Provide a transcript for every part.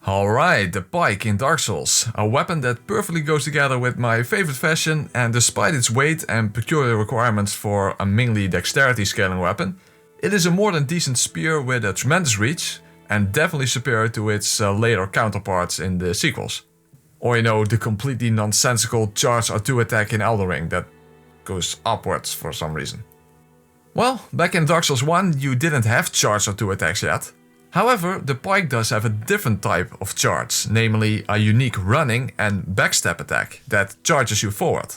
Alright, the Pike in Dark Souls, a weapon that perfectly goes together with my favorite fashion, and despite its weight and peculiar requirements for a mainly dexterity scaling weapon, it is a more than decent spear with a tremendous reach, and definitely superior to its later counterparts in the sequels. Or the completely nonsensical charge R2 attack in Elden Ring that goes upwards for some reason. Well, back in Dark Souls 1 you didn't have charge R2 attacks yet. However, the Pike does have a different type of charge, namely a unique running and backstep attack that charges you forward.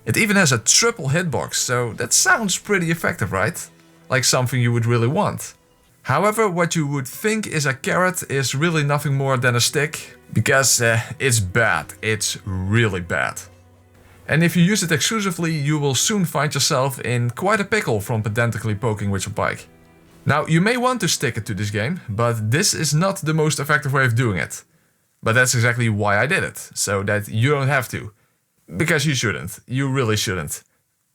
It even has a triple hitbox, so that sounds pretty effective, right? Like something you would really want. However, what you would think is a carrot is really nothing more than a stick, because it's bad, it's really bad. And if you use it exclusively, you will soon find yourself in quite a pickle from pedantically poking with your pike. Now, you may want to stick it to this game, but this is not the most effective way of doing it. But that's exactly why I did it, so that you don't have to. Because you shouldn't, you really shouldn't.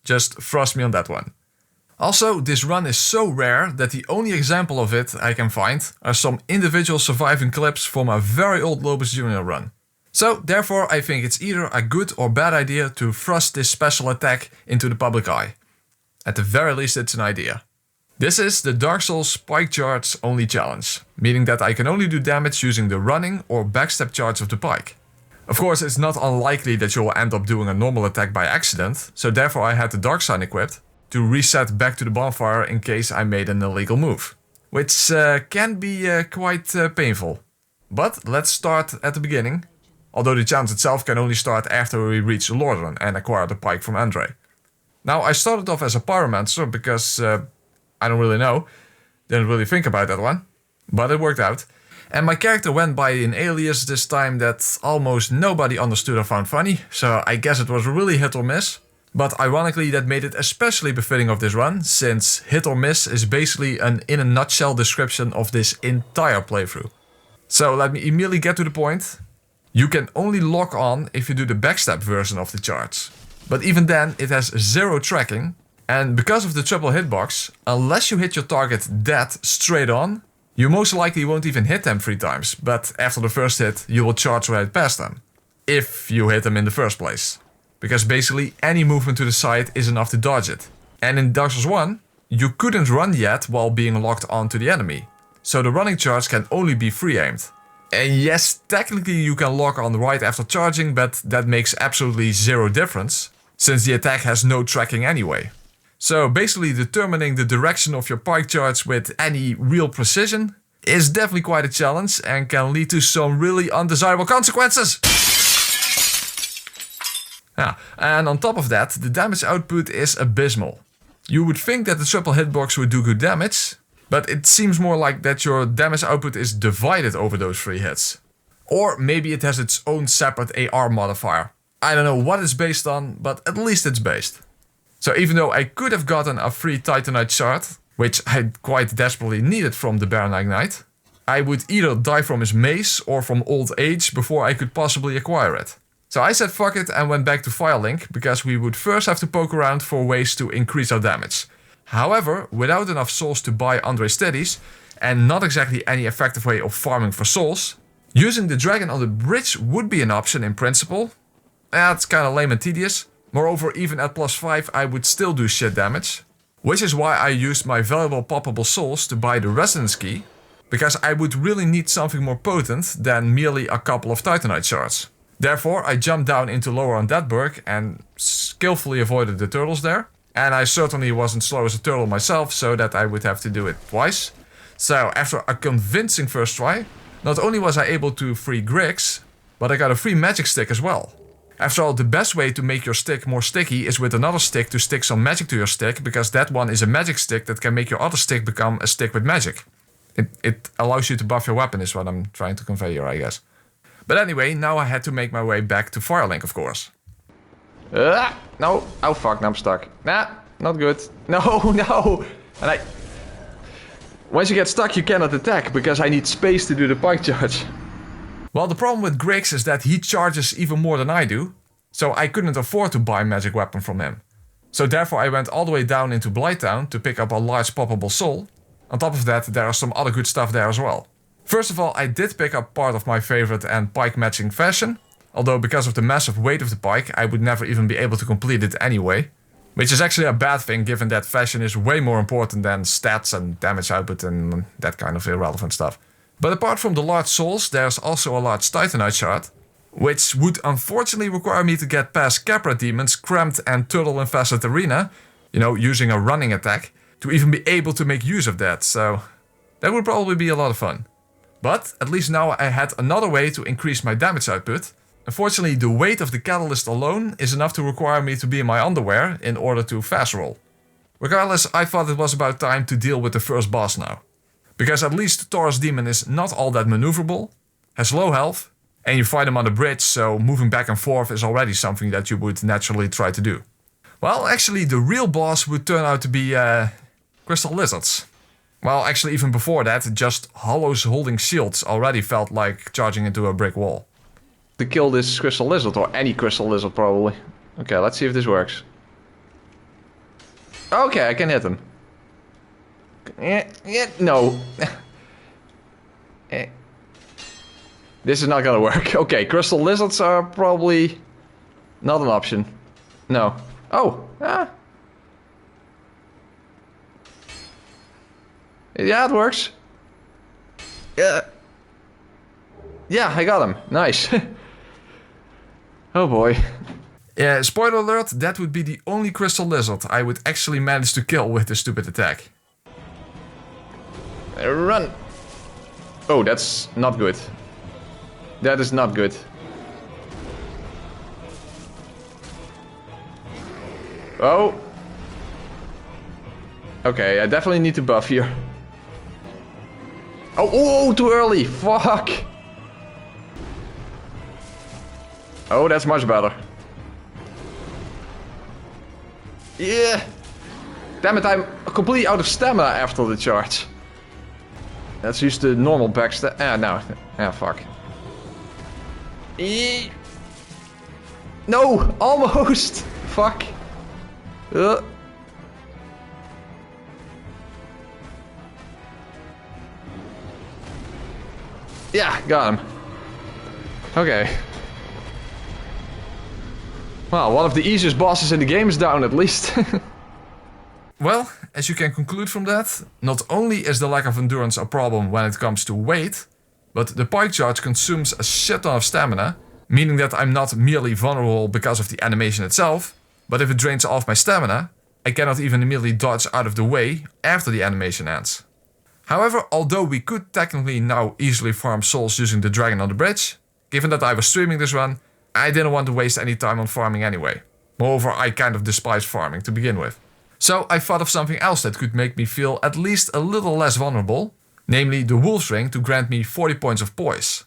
Just trust me on that one. Also, this run is so rare that the only example of it I can find are some individual surviving clips from a very old Lobus Jr. run. So, therefore I think it's either a good or bad idea to thrust this special attack into the public eye. At the very least it's an idea. This is the Dark Souls Pike Charge only challenge, meaning that I can only do damage using the running or backstep charge of the pike. Of course, it's not unlikely that you will end up doing a normal attack by accident, so therefore I had the Dark Sign equipped to reset back to the bonfire in case I made an illegal move. Which can be quite painful. But let's start at the beginning, although the challenge itself can only start after we reach Lordran and acquire the pike from Andre. Now, I started off as a pyromancer because I don't really know, didn't really think about that one, but it worked out. And my character went by an alias this time that almost nobody understood or found funny, so I guess it was really hit or miss. But ironically that made it especially befitting of this run, since hit or miss is basically an in a nutshell description of this entire playthrough. So let me immediately get to the point. You can only lock on if you do the backstep version of the charge. But even then it has zero tracking. And because of the triple hitbox, unless you hit your target dead straight on, you most likely won't even hit them 3 times, but after the first hit you will charge right past them. If you hit them in the first place. Because basically any movement to the side is enough to dodge it. And in Dark Souls 1, you couldn't run yet while being locked onto the enemy. So the running charge can only be free aimed. And yes, technically you can lock on right after charging, but that makes absolutely zero difference, since the attack has no tracking anyway. So basically determining the direction of your pike charge with any real precision is definitely quite a challenge and can lead to some really undesirable consequences. And on top of that, the damage output is abysmal. You would think that the triple hitbox would do good damage, but it seems more like that your damage output is divided over those 3 hits. Or maybe it has its own separate AR modifier. I don't know what it's based on, but at least it's based. So even though I could have gotten a free Titanite shard, which I quite desperately needed from the Baron Knight, I would either die from his mace or from old age before I could possibly acquire it. So I said fuck it and went back to Firelink, because we would first have to poke around for ways to increase our damage. However, without enough souls to buy Andre steadies, and not exactly any effective way of farming for souls, using the dragon on the bridge would be an option in principle. It's kinda lame and tedious. Moreover, even at +5 I would still do shit damage. Which is why I used my valuable poppable souls to buy the Resonance Key, because I would really need something more potent than merely a couple of Titanite shards. Therefore, I jumped down into Lower Undeadburg and skillfully avoided the turtles there. And I certainly wasn't slow as a turtle myself, so that I would have to do it twice. So after a convincing first try, not only was I able to free Griggs, but I got a free magic stick as well. After all, the best way to make your stick more sticky is with another stick to stick some magic to your stick, because that one is a magic stick that can make your other stick become a stick with magic. It allows you to buff your weapon is what I'm trying to convey here, I guess. But anyway, now I had to make my way back to Firelink, of course. No. Oh fuck, now I'm stuck. Nah, not good. No. And once you get stuck, you cannot attack, because I need space to do the pike charge. Well, the problem with Griggs is that he charges even more than I do, so I couldn't afford to buy a magic weapon from him. So therefore I went all the way down into Blighttown to pick up a large poppable soul. On top of that, there are some other good stuff there as well. First of all, I did pick up part of my favorite and pike matching fashion, although because of the massive weight of the pike, I would never even be able to complete it anyway. Which is actually a bad thing, given that fashion is way more important than stats and damage output and that kind of irrelevant stuff. But apart from the large souls, there's also a large titanite shard, which would unfortunately require me to get past Capra demons, cramped and turtle-infested arena, using a running attack, to even be able to make use of that, so that would probably be a lot of fun. But at least now I had another way to increase my damage output. Unfortunately, the weight of the catalyst alone is enough to require me to be in my underwear in order to fast roll. Regardless, I thought it was about time to deal with the first boss now. Because at least the Taurus demon is not all that maneuverable, has low health, and you fight him on the bridge, so moving back and forth is already something that you would naturally try to do. Well, actually the real boss would turn out to be crystal lizards. Well, actually even before that, just hollows holding shields already felt like charging into a brick wall. To kill this crystal lizard, or any crystal lizard probably. Okay, let's see if this works. Okay, I can hit him. No. This is not gonna work. Okay, crystal lizards are probably not an option. No. Oh, yeah, it works. Yeah, I got him. Nice. Oh boy. Yeah, spoiler alert, that would be the only crystal lizard I would actually manage to kill with this stupid attack. Run! Oh, that's not good. That is not good. Oh! Okay, I definitely need to buff here. Oh, too early! Fuck! Oh, that's much better. Yeah! Damn it, I'm completely out of stamina after the charge. Let's use the normal backstep. No. Fuck. No! Almost! Fuck. Yeah, got him. Okay. Well, one of the easiest bosses in the game is down at least. Well, as you can conclude from that, not only is the lack of endurance a problem when it comes to weight, but the pike charge consumes a shit ton of stamina, meaning that I'm not merely vulnerable because of the animation itself, but if it drains off my stamina, I cannot even immediately dodge out of the way after the animation ends. However, although we could technically now easily farm souls using the dragon on the bridge, given that I was streaming this run, I didn't want to waste any time on farming anyway. Moreover, I kind of despise farming to begin with. So I thought of something else that could make me feel at least a little less vulnerable, namely the Wolf's Ring to grant me 40 points of poise.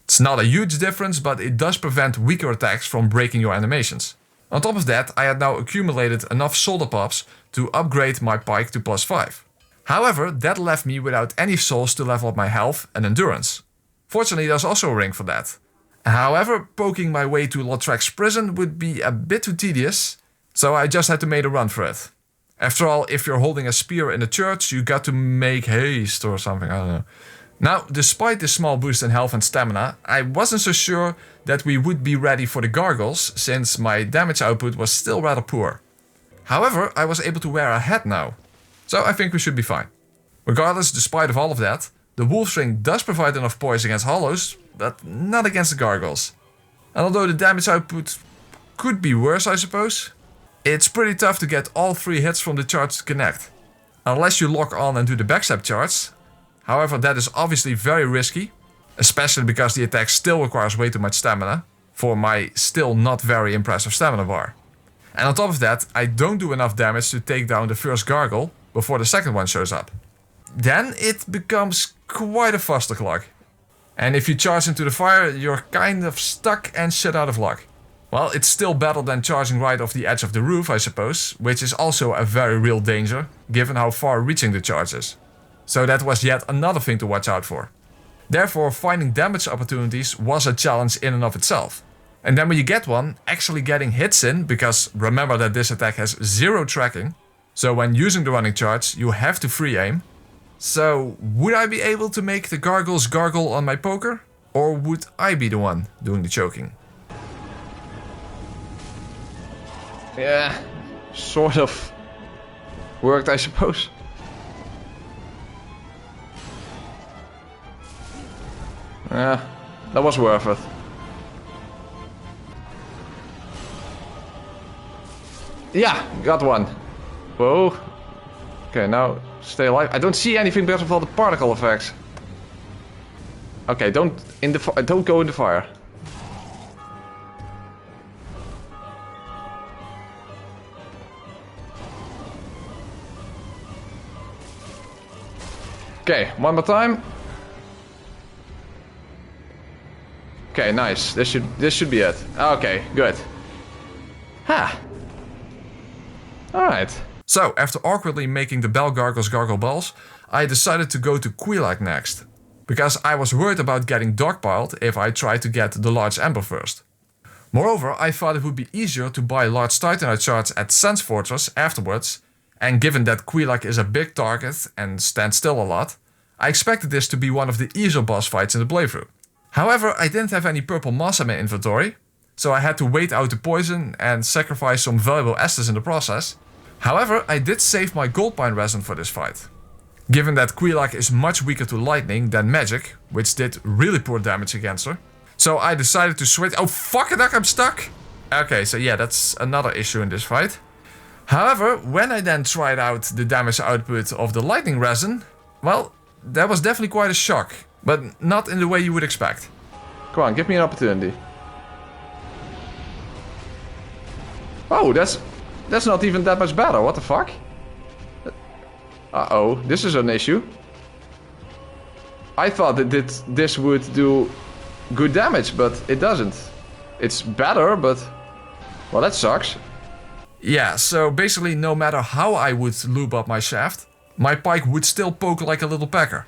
It's not a huge difference, but it does prevent weaker attacks from breaking your animations. On top of that, I had now accumulated enough solder pops to upgrade my pike to +5. However, that left me without any souls to level up my health and endurance. Fortunately, there's also a ring for that. However, poking my way to Lautrec's prison would be a bit too tedious, so I just had to make a run for it. After all, if you're holding a spear in a church, you got to make haste or something, I don't know. Now, despite this small boost in health and stamina, I wasn't so sure that we would be ready for the gargoyles, since my damage output was still rather poor. However, I was able to wear a hat now, so I think we should be fine. Regardless, despite of all of that, the Wolf's Ring does provide enough poise against hollows, but not against the gargoyles. And although the damage output could be worse, I suppose, it's pretty tough to get all 3 hits from the charge to connect. Unless you lock on and do the backstep charge. However, that is obviously very risky, especially because the attack still requires way too much stamina for my still not very impressive stamina bar. And on top of that, I don't do enough damage to take down the first gargoyle before the second one shows up. Then it becomes quite a clusterclog. And if you charge into the fire, you're kind of stuck and shit out of luck. Well, it's still better than charging right off the edge of the roof, I suppose, which is also a very real danger, given how far reaching the charge is. So that was yet another thing to watch out for. Therefore, finding damage opportunities was a challenge in and of itself. And then when you get one, actually getting hits in, because remember that this attack has 0 tracking, so when using the running charge, you have to free aim, So, would I be able to make the gargoyles gargle on my poker? Or would I be the one doing the choking? Yeah, sort of worked, I suppose. Yeah, that was worth it. Yeah, got one. Whoa. Okay, now stay alive. I don't see anything because of all the particle effects. Okay, don't go in the fire. Okay, one more time. Okay, nice. This should be it. Okay, good. Ha. Alright. So, after awkwardly making the bell gargoyles gargle balls, I decided to go to Quelaag next. Because I was worried about getting dogpiled if I tried to get the large ember first. Moreover, I thought it would be easier to buy large titanite shards at Sense Fortress afterwards, and given that Quelaag is a big target and stands still a lot, I expected this to be one of the easier boss fights in the playthrough. However, I didn't have any purple moss in my inventory, so I had to wait out the poison and sacrifice some valuable Estus in the process. However, I did save my gold pine resin for this fight. Given that Quelaag is much weaker to lightning than magic, which did really poor damage against her. So I decided to switch. Oh fuck it, I'm stuck! Okay, so yeah, that's another issue in this fight. However, when I then tried out the damage output of the lightning resin, well, that was definitely quite a shock. But not in the way you would expect. Come on, give me an opportunity. Oh, that's not even that much better. What the fuck? Uh-oh, this is an issue. I thought that this would do good damage, but it doesn't. It's better, but... well, that sucks. Yeah, so basically no matter how I would lube up my shaft, my pike would still poke like a little pecker.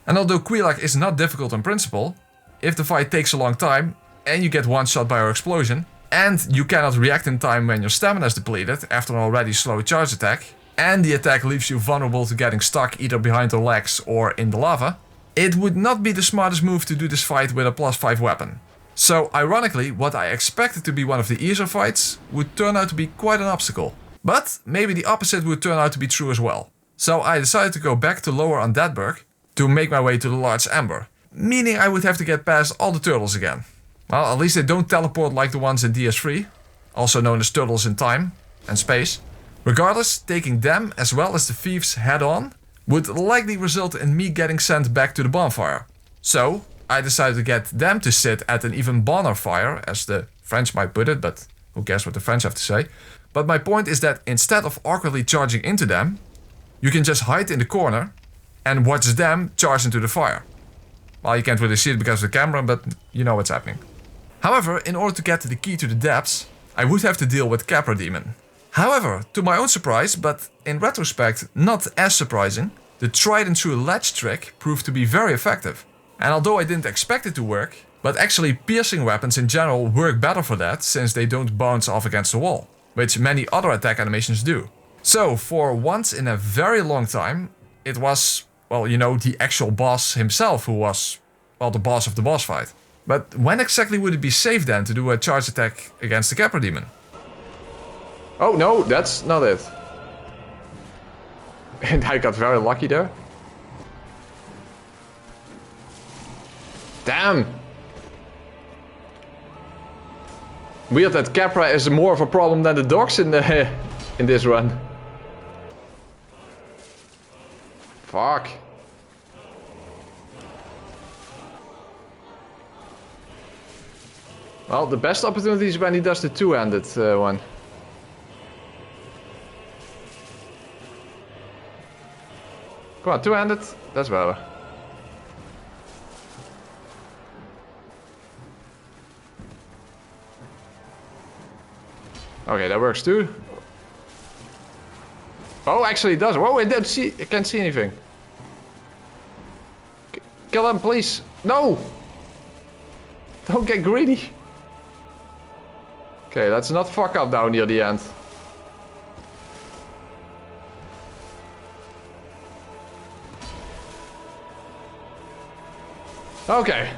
And although Quelaag is not difficult in principle, if the fight takes a long time, and you get one shot by her explosion, and you cannot react in time when your stamina is depleted after an already slow charge attack, and the attack leaves you vulnerable to getting stuck either behind her legs or in the lava, it would not be the smartest move to do this fight with a +5 weapon. So ironically, what I expected to be one of the easier fights would turn out to be quite an obstacle. But maybe the opposite would turn out to be true as well. So I decided to go back to Lower Undeadburg to make my way to the large ember, meaning I would have to get past all the turtles again. Well, at least they don't teleport like the ones in DS3, also known as turtles in time and space. Regardless, taking them as well as the thieves head on would likely result in me getting sent back to the bonfire. So I decided to get them to sit at an even bonfire, as the French might put it, but who cares what the French have to say. But my point is that instead of awkwardly charging into them, you can just hide in the corner and watch them charge into the fire. Well, you can't really see it because of the camera, but you know what's happening. However, in order to get the key to the depths, I would have to deal with Capra Demon. However, to my own surprise, but in retrospect not as surprising, the tried and true ledge trick proved to be very effective. And although I didn't expect it to work, but actually piercing weapons in general work better for that since they don't bounce off against the wall, which many other attack animations do. So for once in a very long time, it was, well, you know, the actual boss himself who was, well, the boss of the boss fight. But when exactly would it be safe then to do a charge attack against the Capra Demon? Oh no, that's not it. And I got very lucky there. Damn! Weird that Capra is more of a problem than the dogs in this run. Fuck. Well, the best opportunity is when he does the two-handed one. Come on, two-handed? That's better. Okay, that works too. Oh, actually it does. Whoa, I can't see anything. Kill him, please. No! Don't get greedy. Okay, let's not fuck up down near the end. Okay.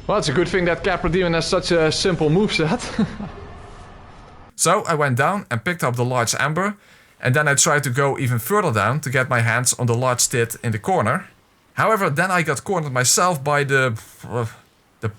Well, it's a good thing that Capra Demon has such a simple moveset. So I went down and picked up the large amber, and then I tried to go even further down to get my hands on the large tit in the corner. However, then I got cornered myself by the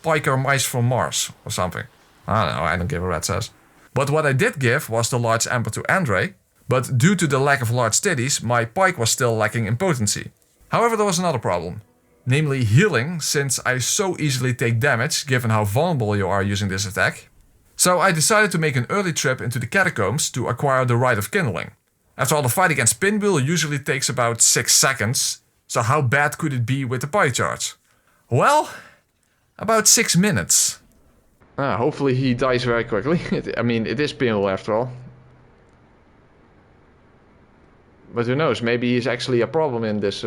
piker mice from Mars or something. I don't know, I don't give a rat's ass. But what I did give was the large amber to Andre, but due to the lack of large titties, my pike was still lacking in potency. However, there was another problem, namely healing, since I so easily take damage given how vulnerable you are using this attack. So I decided to make an early trip into the catacombs to acquire the Rite of Kindling. After all, the fight against Pinwheel usually takes about 6 seconds, so how bad could it be with the pike charge? Well, about 6 minutes. Hopefully he dies very quickly. I mean, it is Pinwheel after all. But who knows, maybe he's actually a problem in this...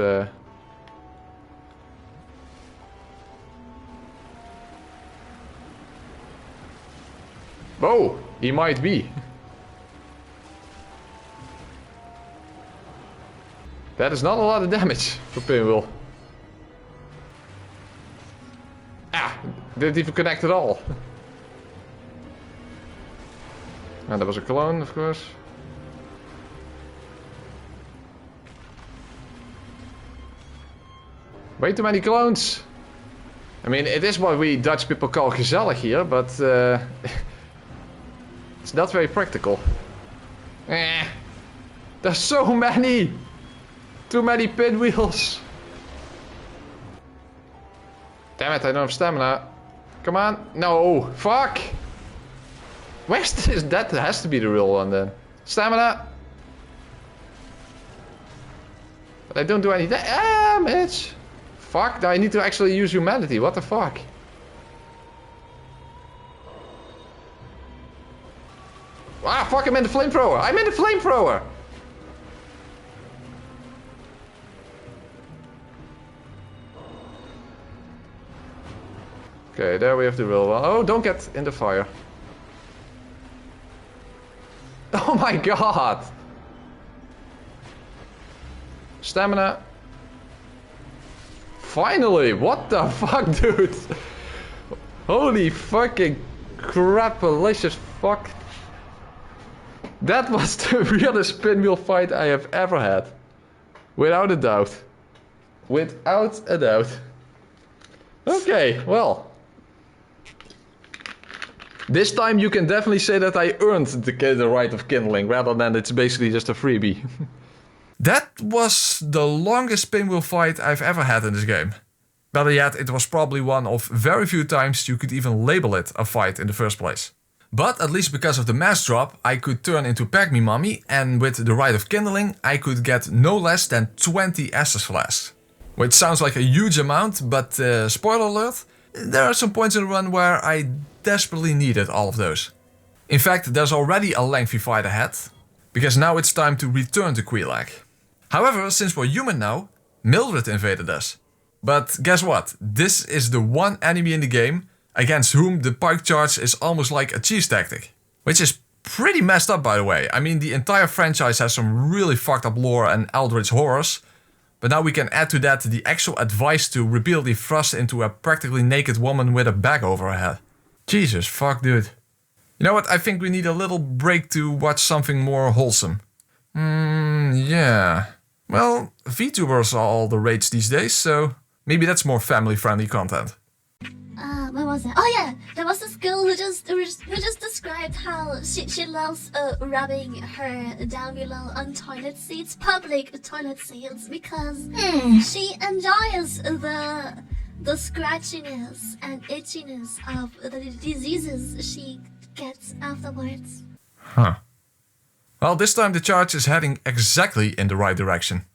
Oh, he might be. That is not a lot of damage for Pinwheel. Didn't even connect at all. And there was a clone, of course. Way too many clones. I mean, it is what we Dutch people call gezellig here, but it's not very practical. There's so many! Too many pinwheels! Damn it, I don't have stamina. Come on. No, fuck! Where's this? That has to be the real one then. Stamina! But I don't do any damage! Fuck, now I need to actually use humanity, what the fuck? Ah, fuck, I'm in the flamethrower! I'm in the flamethrower! Okay, there we have the real one. Oh, don't get in the fire. Oh my god! Stamina. Finally! What the fuck, dude? Holy fucking crap-alicious fuck. That was the realest pinwheel fight I have ever had. Without a doubt. Without a doubt. Okay, well. This time you can definitely say that I earned the Rite of Kindling, rather than it's basically just a freebie. That was the longest pinwheel fight I've ever had in this game. Better yet, it was probably one of very few times you could even label it a fight in the first place. But at least because of the mass drop, I could turn into Pygmy Mummy, and with the Rite of Kindling, I could get no less than 20 Estus Flasks. Which sounds like a huge amount, but spoiler alert, there are some points in the run where I desperately needed all of those. In fact, there's already a lengthy fight ahead, because now it's time to return to Quelaag. However, since we're human now, Mildred invaded us. But guess what? This is the one enemy in the game against whom the pike charge is almost like a cheese tactic. Which is pretty messed up, by the way. I mean, the entire franchise has some really fucked up lore and eldritch horrors. But now we can add to that the actual advice to repeatedly thrust into a practically naked woman with a bag over her head. Jesus fuck, dude. You know what? I think we need a little break to watch something more wholesome. Yeah. Well, VTubers are all the rage these days, so maybe that's more family-friendly content. What was it? Oh yeah, there was this girl who just described how she loves rubbing her down below on toilet seats, public toilet seats, because she enjoys the scratchiness and itchiness of the diseases she gets afterwards. Huh. Well, this time the charge is heading exactly in the right direction.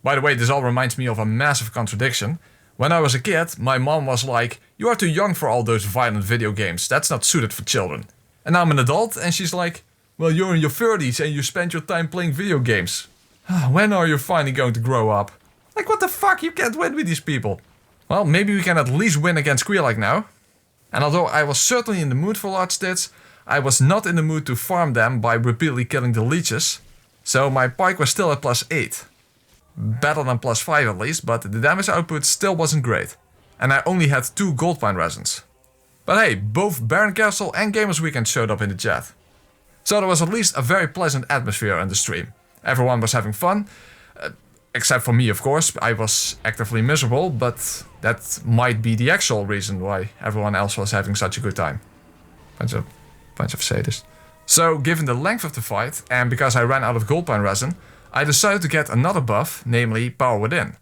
By the way, this all reminds me of a massive contradiction. When I was a kid, my mom was like, "You are too young for all those violent video games, that's not suited for children." And now I'm an adult and she's like, "Well, you're in your 30s and you spend your time playing video games. When are you finally going to grow up?" Like, what the fuck, you can't win with these people. Well, maybe we can at least win against Quelaag now. And although I was certainly in the mood for large tits, I was not in the mood to farm them by repeatedly killing the leeches. So my pike was still at +8. better than +5 at least, but the damage output still wasn't great. And I only had 2 gold pine resins. But hey, both Baron Castle and Gamers Weekend showed up in the chat. So there was at least a very pleasant atmosphere in the stream. Everyone was having fun, except for me of course. I was actively miserable, but that might be the actual reason why everyone else was having such a good time. Bunch of sadists. So given the length of the fight, and because I ran out of gold pine resin, I decided to get another buff, namely Power Within.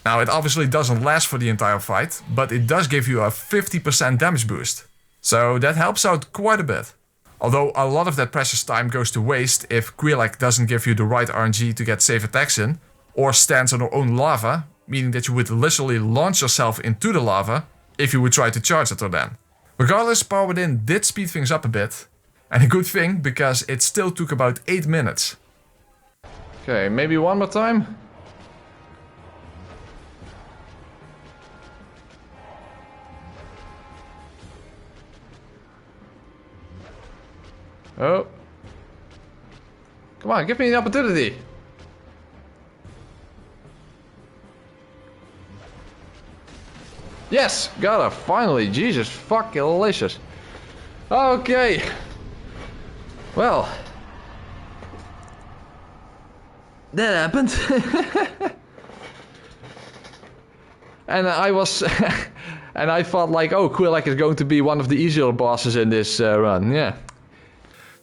Now it obviously doesn't last for the entire fight, but it does give you a 50% damage boost. So that helps out quite a bit. Although a lot of that precious time goes to waste if Quelaag doesn't give you the right RNG to get safe attacks in, or stands on her own lava, meaning that you would literally launch yourself into the lava if you would try to charge at her then. Regardless, Power Within did speed things up a bit, and a good thing because it still took about 8 minutes. Okay, maybe one more time? Oh. Come on, give me an opportunity. Yes, got her, finally. Jesus fucking delicious. Okay. Well. That happened. And I was... and I thought like, oh, Quelaag is going to be one of the easier bosses in this run, yeah.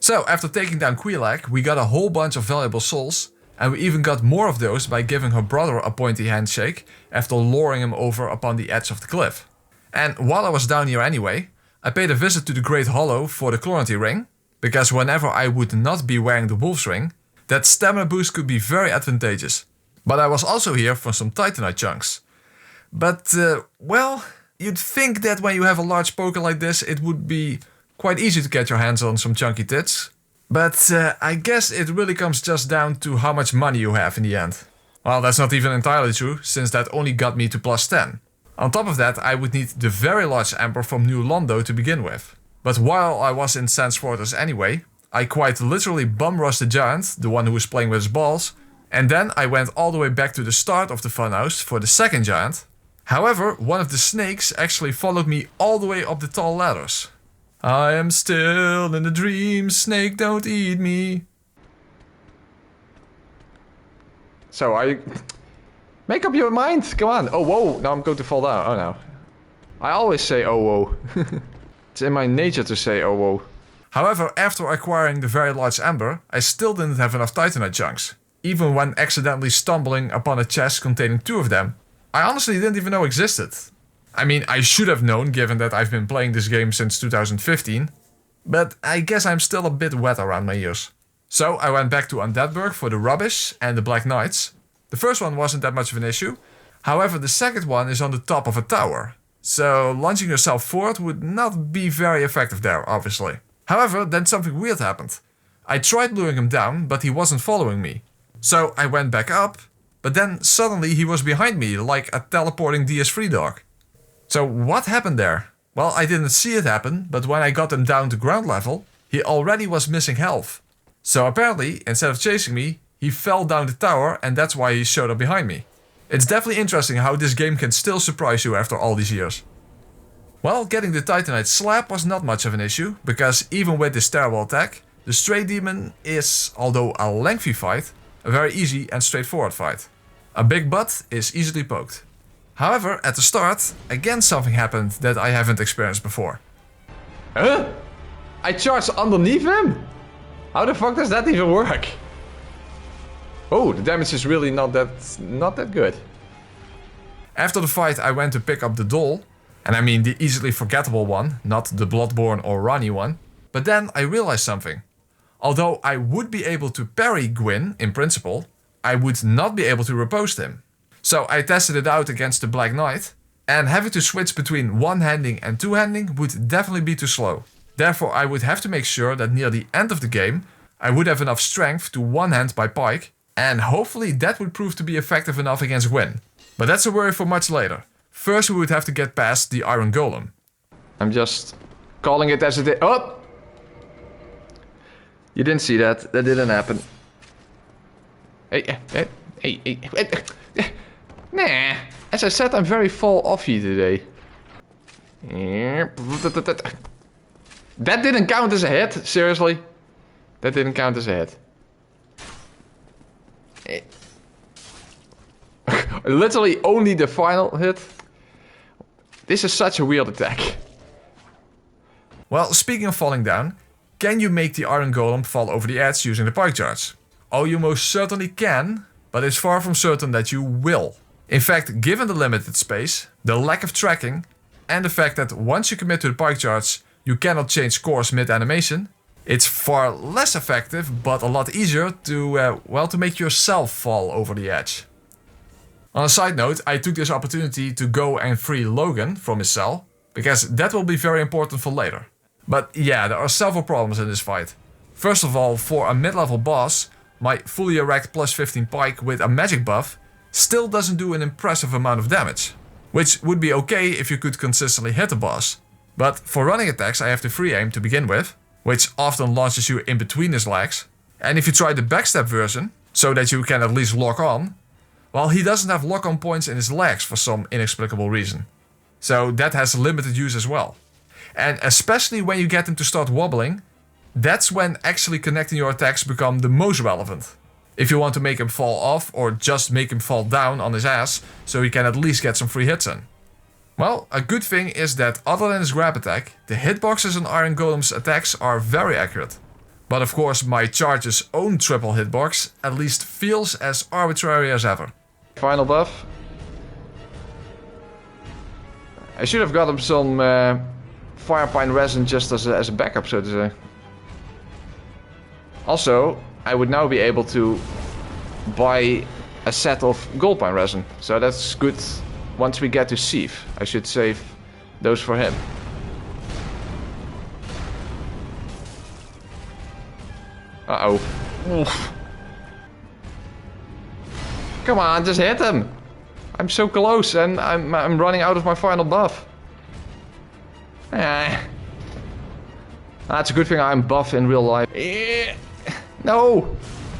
So, after taking down Quelaag, we got a whole bunch of valuable souls, and we even got more of those by giving her brother a pointy handshake after luring him over upon the edge of the cliff. And while I was down here anyway, I paid a visit to the Great Hollow for the Chloranthy Ring, because whenever I would not be wearing the Wolf's Ring, that stamina boost could be very advantageous. But I was also here for some Titanite chunks. But, well, you'd think that when you have a large poker like this, it would be quite easy to get your hands on some chunky tits. But I guess it really comes just down to how much money you have in the end. Well, that's not even entirely true, since that only got me to +10. On top of that, I would need the very large Emperor from New Londo to begin with. But while I was in Sans Fortress anyway, I quite literally bum-rushed the giant, the one who was playing with his balls, and then I went all the way back to the start of the funhouse for the second giant. However, one of the snakes actually followed me all the way up the tall ladders. I am still in the dream, snake, don't eat me. So make up your mind, come on. Oh, whoa, now I'm going to fall down. Oh, no. I always say, oh, whoa. It's in my nature to say, oh, whoa. However, after acquiring the very large ember, I still didn't have enough Titanite chunks, even when accidentally stumbling upon a chest containing 2 of them. I honestly didn't even know existed. I mean, I should have known, given that I've been playing this game since 2015, but I guess I'm still a bit wet around my ears. So I went back to Undeadburg for the rubbish and the Black Knights. The first one wasn't that much of an issue, however the second one is on the top of a tower, so launching yourself forward would not be very effective there, obviously. However, then something weird happened. I tried luring him down, but he wasn't following me. So I went back up, but then suddenly he was behind me like a teleporting DS3 dog. So what happened there? Well, I didn't see it happen, but when I got him down to ground level, he already was missing health. So apparently, instead of chasing me, he fell down the tower and that's why he showed up behind me. It's definitely interesting how this game can still surprise you after all these years. Well, getting the Titanite slap was not much of an issue, because even with this terrible attack, the Stray Demon is, although a lengthy fight, a very easy and straightforward fight. A big butt is easily poked. However, at the start, again something happened that I haven't experienced before. Huh? I charged underneath him? How the fuck does that even work? Oh, the damage is really not that good. After the fight, I went to pick up the doll, and I mean the easily forgettable one, not the Bloodborne or Rani one. But then I realized something. Although I would be able to parry Gwyn, in principle, I would not be able to riposte him. So I tested it out against the Black Knight, and having to switch between one-handing and two-handing would definitely be too slow. Therefore I would have to make sure that near the end of the game, I would have enough strength to one-hand my Pike, and hopefully that would prove to be effective enough against Gwyn. But that's a worry for much later. First we would have to get past the Iron Golem. I'm just calling it as it is. Oh! You didn't see that. That didn't happen. Hey. Nah. As I said, I'm very fall-offy today. That didn't count as a hit. Seriously. That didn't count as a hit. Literally only the final hit. This is such a weird attack. Well, speaking of falling down, can you make the Iron Golem fall over the edge using the Pike charge? Oh, you most certainly can, but it's far from certain that you will. In fact, given the limited space, the lack of tracking, and the fact that once you commit to the Pike charge, you cannot change course mid-animation, it's far less effective, but a lot easier to, to make yourself fall over the edge. On a side note, I took this opportunity to go and free Logan from his cell, because that will be very important for later. But yeah, there are several problems in this fight. First of all, for a mid-level boss, my fully erect plus 15 Pike with a magic buff still doesn't do an impressive amount of damage. Which would be okay if you could consistently hit the boss. But for running attacks I have the free aim to begin with, which often launches you in between his legs. And if you try the backstep version, so that you can at least lock on, well, he doesn't have lock-on points in his legs for some inexplicable reason. So that has limited use as well. And especially when you get him to start wobbling, that's when actually connecting your attacks become the most relevant. If you want to make him fall off or just make him fall down on his ass so he can at least get some free hits in. Well, a good thing is that other than his grab attack, the hitboxes on Iron Golem's attacks are very accurate. But of course my charge's own triple hitbox at least feels as arbitrary as ever. Final buff. I should have got him some Firepine resin just as a backup, so to say. Also, I would now be able to buy a set of Goldpine resin. So that's good once we get to Sieve. I should save those for him. Uh-oh. Oof. Come on, just hit him! I'm so close and I'm running out of my final buff. That's a good thing I'm buff in real life. No!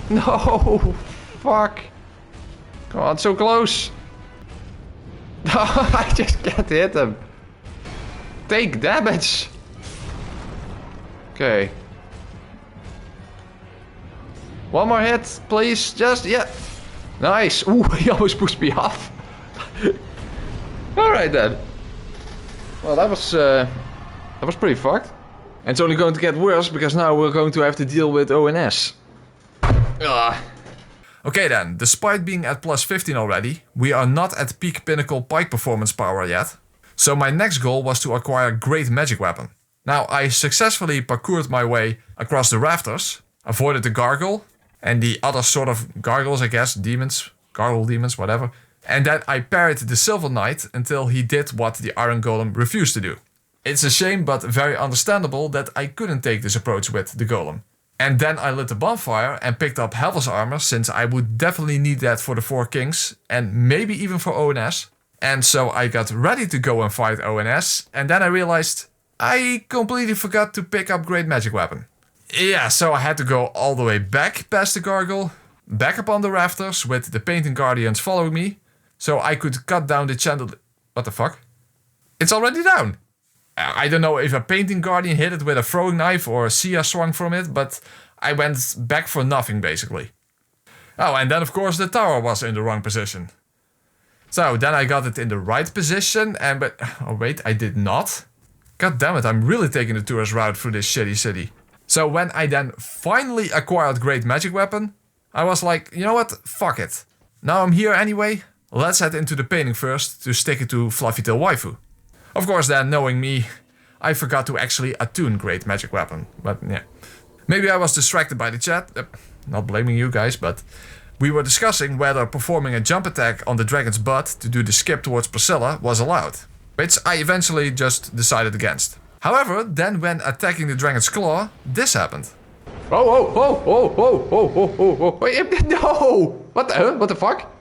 No! Fuck! Come on, so close! I just can't hit him. Take damage! Okay. One more hit, please. Just, yeah. Nice! Ooh, he almost pushed me off. Alright then. Well, that was pretty fucked. And it's only going to get worse because now we're going to have to deal with ONS. Ugh. Okay then, despite being at plus 15 already, we are not at peak pinnacle Pike performance power yet. So my next goal was to acquire a great magic weapon. Now I successfully parkoured my way across the rafters, avoided the Gargoyle, and the other sort of gargoyles I guess, demons, gargoyle demons, whatever. And then I parried the Silver Knight until he did what the Iron Golem refused to do. It's a shame but very understandable that I couldn't take this approach with the Golem. And then I lit the bonfire and picked up Helvel's armor since I would definitely need that for the Four Kings and maybe even for ONS. And so I got ready to go and fight ONS and then I realized I completely forgot to pick up Great Magic Weapon. Yeah, so I had to go all the way back past the Gargoyle, back up on the rafters with the Painting Guardians following me, so I could cut down the chandelier. What the fuck? It's already down! I don't know if a Painting Guardian hit it with a throwing knife or Sia swung from it, but I went back for nothing basically. Oh, and then of course the tower was in the wrong position. So then I got it in the right position and oh wait, I did not. God damn it, I'm really taking the tourist route through this shitty city. So when I then finally acquired Great Magic Weapon, I was like, you know what, fuck it. Now I'm here anyway, let's head into the painting first to stick it to Fluffy Tail Waifu. Of course then, knowing me, I forgot to actually attune Great Magic Weapon, but yeah. Maybe I was distracted by the chat, not blaming you guys, but we were discussing whether performing a jump attack on the dragon's butt to do the skip towards Priscilla was allowed, which I eventually just decided against. However, then when attacking the dragon's claw, this happened. Oh, wait, no! What the fuck?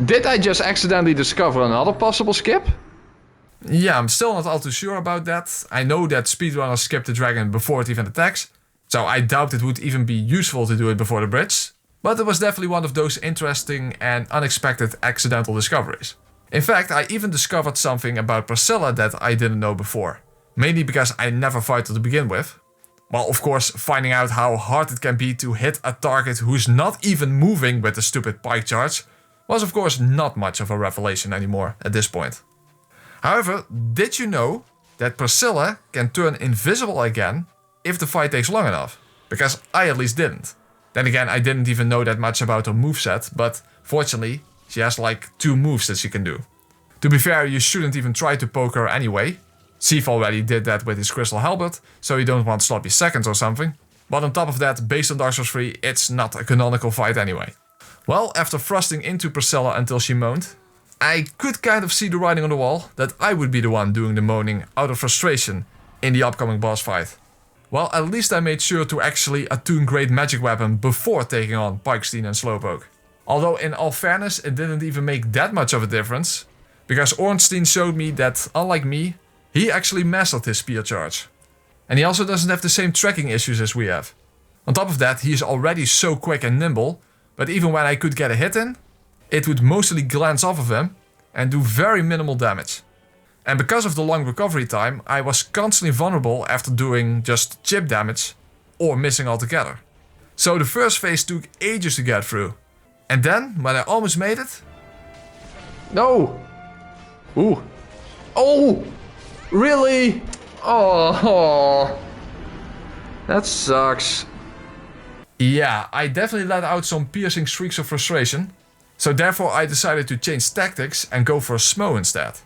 Did I just accidentally discover another possible skip? Yeah, I'm still not all too sure about that. I know that speedrunners skip the dragon before it even attacks, so I doubt it would even be useful to do it before the bridge. But it was definitely one of those interesting and unexpected accidental discoveries. In fact, I even discovered something about Priscilla that I didn't know before. Mainly because I never fight her to begin with. Well, of course, finding out how hard it can be to hit a target who's not even moving with the stupid pike charge was of course not much of a revelation anymore at this point. However, did you know that Priscilla can turn invisible again if the fight takes long enough? Because I at least didn't. Then again, I didn't even know that much about her moveset, but fortunately, she has like 2 moves that she can do. To be fair, you shouldn't even try to poke her anyway. Sif already did that with his crystal halberd, so you don't want sloppy seconds or something. But on top of that, based on Dark Souls 3, it's not a canonical fight anyway. Well, after thrusting into Priscilla until she moaned, I could kind of see the writing on the wall that I would be the one doing the moaning out of frustration in the upcoming boss fight. Well, at least I made sure to actually attune Great Magic Weapon before taking on Pike and Slowpoke. Although in all fairness, it didn't even make that much of a difference, because Ornstein showed me that, unlike me, he actually mastered his spear charge. And he also doesn't have the same tracking issues as we have. On top of that, he is already so quick and nimble, but even when I could get a hit in, it would mostly glance off of him and do very minimal damage. And because of the long recovery time, I was constantly vulnerable after doing just chip damage or missing altogether. So the first phase took ages to get through. And then, when I almost made it... No! Ooh. Oh! Really? Oh. That sucks. Yeah, I definitely let out some piercing shrieks of frustration. So therefore I decided to change tactics and go for Smough instead.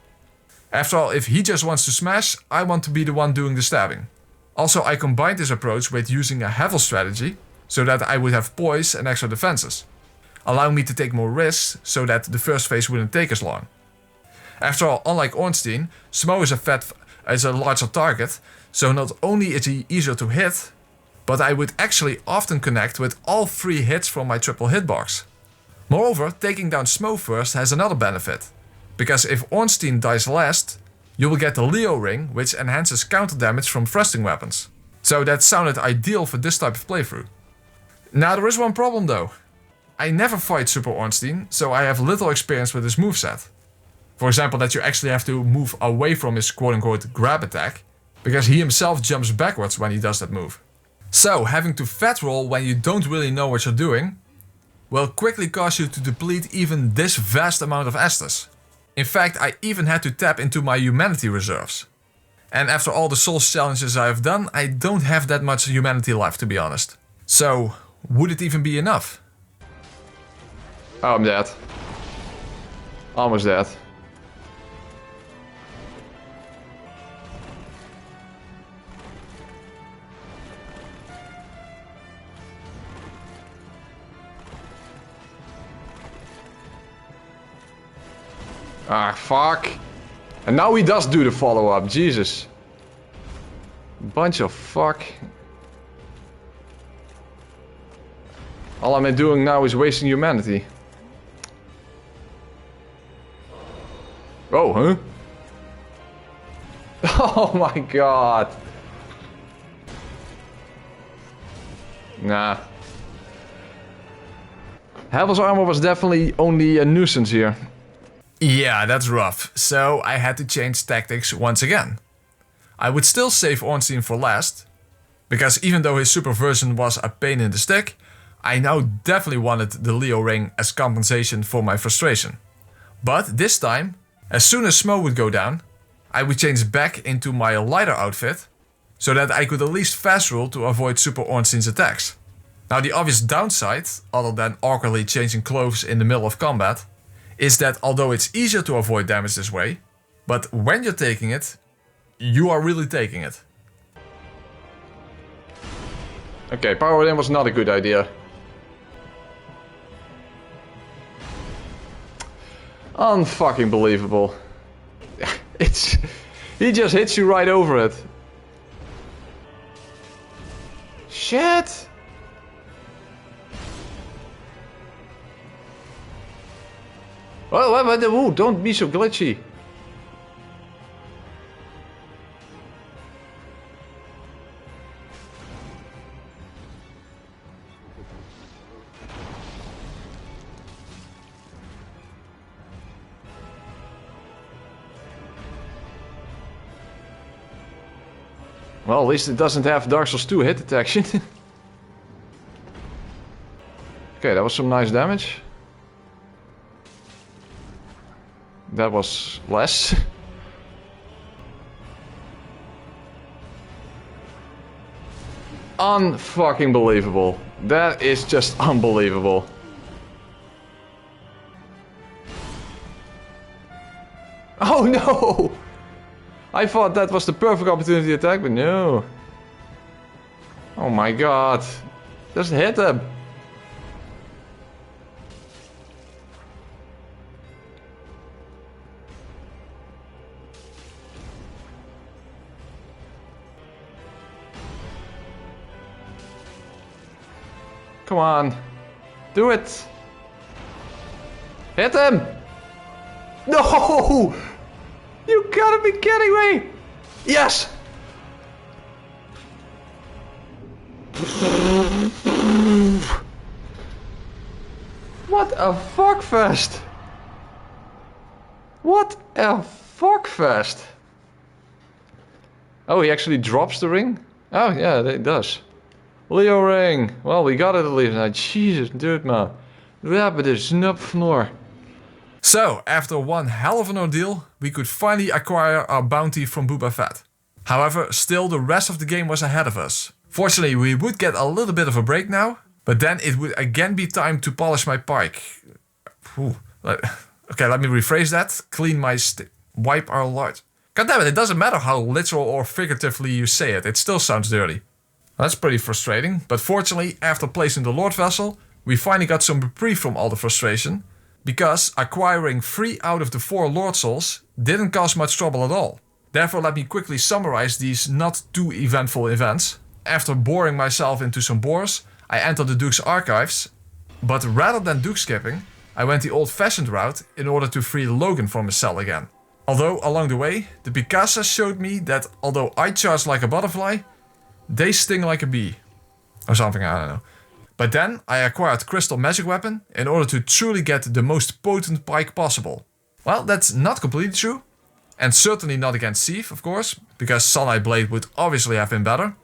After all, if he just wants to smash, I want to be the one doing the stabbing. Also, I combined this approach with using a Havel strategy, so that I would have poise and extra defenses, allowing me to take more risks so that the first phase wouldn't take as long. After all, unlike Ornstein, Smough is a larger target, so not only is he easier to hit, but I would actually often connect with all 3 hits from my triple hitbox. Moreover, taking down Smough first has another benefit, because if Ornstein dies last, you will get the Leo ring, which enhances counter damage from thrusting weapons. So that sounded ideal for this type of playthrough. Now there is one problem though. I never fight Super Ornstein, so I have little experience with his moveset. For example, that you actually have to move away from his quote-unquote grab attack, because he himself jumps backwards when he does that move. So, having to fat roll when you don't really know what you're doing will quickly cause you to deplete even this vast amount of Estus. In fact, I even had to tap into my humanity reserves. And after all the Souls challenges I have done, I don't have that much humanity left, to be honest. So, would it even be enough? Oh, I'm dead. Almost dead. Ah, fuck. And now he does do the follow-up, Jesus. Bunch of fuck. All I'm doing now is wasting humanity. Oh, huh? Oh my god. Nah. Havel's armor was definitely only a nuisance here. Yeah, that's rough, so I had to change tactics once again. I would still save Ornstein for last, because even though his super version was a pain in the stick, I now definitely wanted the Leo ring as compensation for my frustration. But this time, as soon as Smough would go down, I would change back into my lighter outfit, so that I could at least fast roll to avoid Super Ornstein's attacks. Now the obvious downside, other than awkwardly changing clothes in the middle of combat, is that although it's easier to avoid damage this way, but when you're taking it, you are really taking it. Okay, power in was not a good idea. Unfucking believable. He just hits you right over it. Shit! Oh, don't be so glitchy. Well, at least it doesn't have Dark Souls 2 hit detection. Okay, that was some nice damage. That was less. Unfucking believable. That is just unbelievable. Oh no! I thought that was the perfect opportunity to attack, but no. Oh my god. Just hit him. Come on. Do it. Hit him. No! You gotta be kidding me! Yes! What a fuckfest! What a fuckfest! Oh, he actually drops the ring? Oh, yeah, it does. Leo ring! Well, we got it at least now. Jesus, dude, man. We hebben de snap floor. So, after one hell of an ordeal, we could finally acquire our bounty from Boba Fett. However, still the rest of the game was ahead of us. Fortunately, we would get a little bit of a break now, but then it would again be time to polish my pike. Okay, let me rephrase that. Clean my wipe our large. God damn it doesn't matter how literal or figuratively you say it, it still sounds dirty. That's pretty frustrating, but fortunately, after placing the Lord Vessel, we finally got some reprieve from all the frustration, because acquiring 3 out of the 4 Lord Souls didn't cause much trouble at all. Therefore, let me quickly summarize these not too eventful events. After boring myself into some bores, I entered the Duke's archives, but rather than Duke skipping, I went the old-fashioned route in order to free Logan from his cell again. Although, along the way, the Picasas showed me that although I charge like a butterfly, they sting like a bee. Or something, I don't know. But then I acquired Crystal Magic Weapon in order to truly get the most potent pike possible. Well, that's not completely true. And certainly not against Thief, of course, because Sunlight Blade would obviously have been better.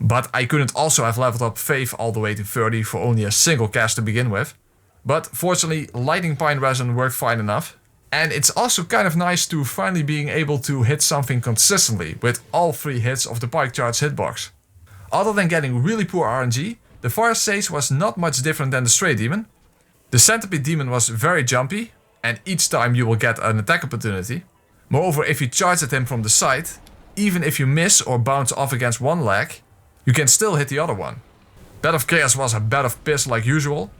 But I couldn't also have leveled up Faith all the way to 30 for only a single cast to begin with. But fortunately, Lightning Pine Resin worked fine enough. And it's also kind of nice to finally being able to hit something consistently with all 3 hits of the Pike Charge hitbox. Other than getting really poor RNG, the Fire Sage was not much different than the Stray Demon. The Centipede Demon was very jumpy, and each time you will get an attack opportunity. Moreover, if you charge at him from the side, even if you miss or bounce off against one leg, you can still hit the other one. Bed of Chaos was a bed of piss like usual,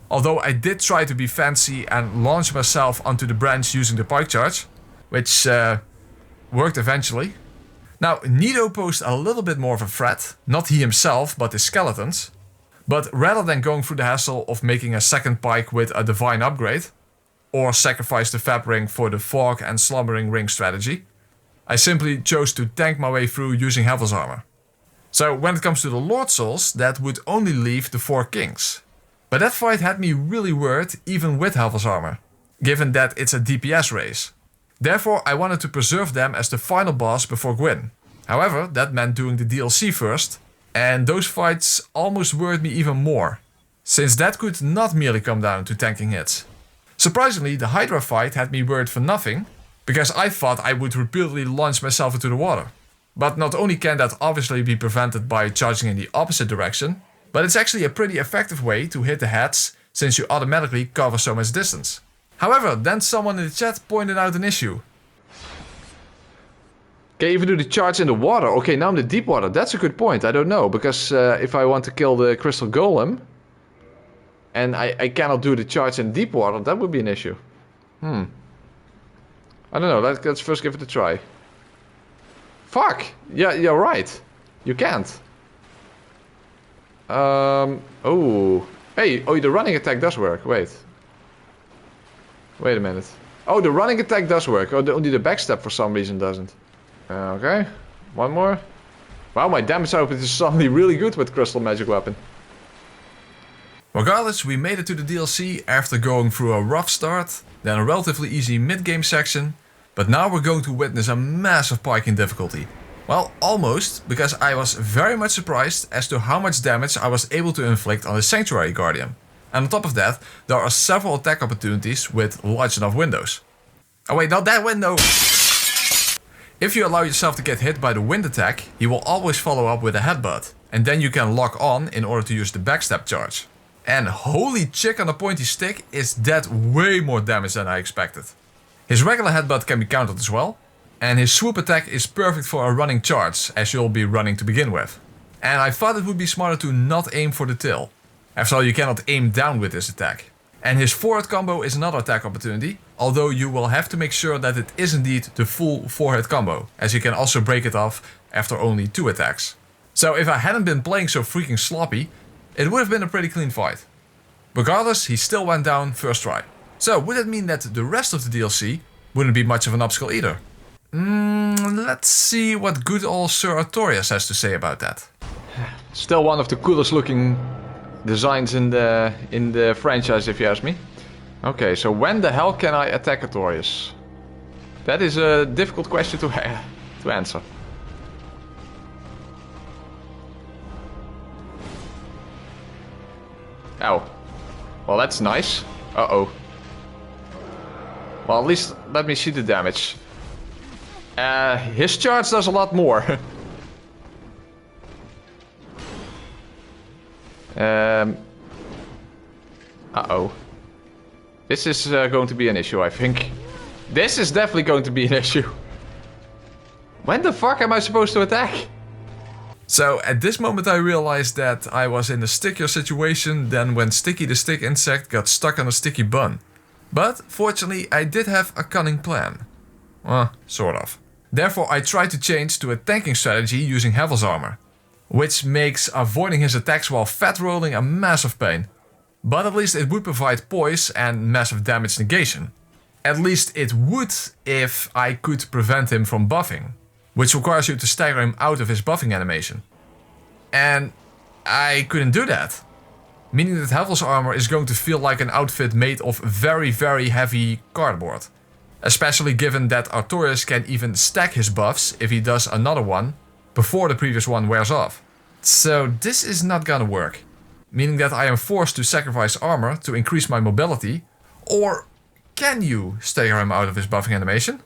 although I did try to be fancy and launch myself onto the branch using the Pike Charge, which worked eventually. Now, Nido posed a little bit more of a threat, not he himself, but his skeletons. But rather than going through the hassle of making a second pike with a divine upgrade, or sacrifice the Fab Ring for the Fog and Slumbering Ring strategy, I simply chose to tank my way through using Heaven's Armor. So when it comes to the Lord Souls, that would only leave the 4 Kings. But that fight had me really worried even with Heaven's Armor, given that it's a DPS race. Therefore, I wanted to preserve them as the final boss before Gwyn. However, that meant doing the DLC first, and those fights almost worried me even more, since that could not merely come down to tanking hits. Surprisingly, the Hydra fight had me worried for nothing, because I thought I would repeatedly launch myself into the water. But not only can that obviously be prevented by charging in the opposite direction, but it's actually a pretty effective way to hit the heads, since you automatically cover so much distance. However, then someone in the chat pointed out an issue. Can you even do the charge in the water? Okay, now in the deep water. That's a good point. I don't know, because if I want to kill the Crystal Golem, and I cannot do the charge in deep water, that would be an issue. I don't know. Let's first give it a try. Fuck! Yeah, you're right. You can't. Oh. Hey, oh, the running attack does work. Wait a minute. Oh, the running attack does work. Oh, only the backstep for some reason doesn't. Okay, one more. Wow, my damage output is suddenly really good with Crystal Magic Weapon. Regardless, we made it to the DLC after going through a rough start, then a relatively easy mid-game section, but now we're going to witness a massive pike in difficulty. Well, almost, because I was very much surprised as to how much damage I was able to inflict on the Sanctuary Guardian. And on top of that, there are several attack opportunities with large enough windows. Oh wait, not that window! If you allow yourself to get hit by the wind attack, he will always follow up with a headbutt. And then you can lock on in order to use the backstep charge. And holy chick on a pointy stick, is that way more damage than I expected. His regular headbutt can be countered as well. And his swoop attack is perfect for a running charge, as you'll be running to begin with. And I thought it would be smarter to not aim for the tail. After all, you cannot aim down with this attack. And his forward combo is another attack opportunity, although you will have to make sure that it is indeed the full 4-hit combo, as you can also break it off after only 2 attacks. So if I hadn't been playing so freaking sloppy, it would have been a pretty clean fight. Regardless, he still went down first try. So would it mean that the rest of the DLC wouldn't be much of an obstacle either? Let's see what good old Sir Artorias has to say about that. Still one of the coolest looking designs in the franchise, if you ask me. Okay, so when the hell can I attack Artorias? That is a difficult question to answer. Oh. Well, that's nice. Uh-oh. Well, at least let me see the damage. His charge does a lot more. Uh-oh. This is going to be an issue, I think. This is definitely going to be an issue. When the fuck am I supposed to attack? So at this moment I realized that I was in a stickier situation than when Sticky the stick insect got stuck on a sticky bun. But fortunately I did have a cunning plan. Well, sort of. Therefore I tried to change to a tanking strategy using Havel's armor, which makes avoiding his attacks while fat rolling a massive pain. But at least it would provide poise and massive damage negation. At least it would if I could prevent him from buffing, which requires you to stagger him out of his buffing animation. And I couldn't do that. Meaning that Havel's armor is going to feel like an outfit made of very, very heavy cardboard. Especially given that Artorias can even stack his buffs if he does another one before the previous one wears off. So this is not gonna work. Meaning that I am forced to sacrifice armor to increase my mobility. Or can you stagger him out of his buffing animation?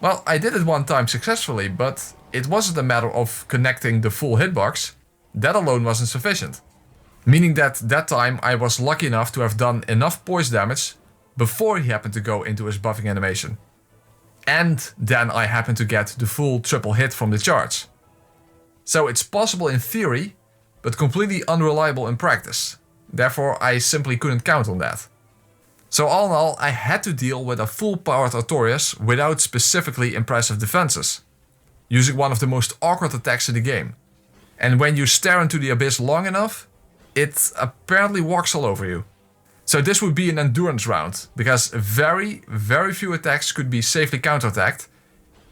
Well, I did it one time successfully, but it wasn't a matter of connecting the full hitbox. That alone wasn't sufficient. Meaning that time I was lucky enough to have done enough poise damage before he happened to go into his buffing animation. And then I happened to get the full triple hit from the charge. So it's possible in theory, but completely unreliable in practice. Therefore I simply couldn't count on that. So all in all, I had to deal with a full-powered Artorias without specifically impressive defenses, using one of the most awkward attacks in the game. And when you stare into the abyss long enough, it apparently walks all over you. So this would be an endurance round, because very, very few attacks could be safely counterattacked,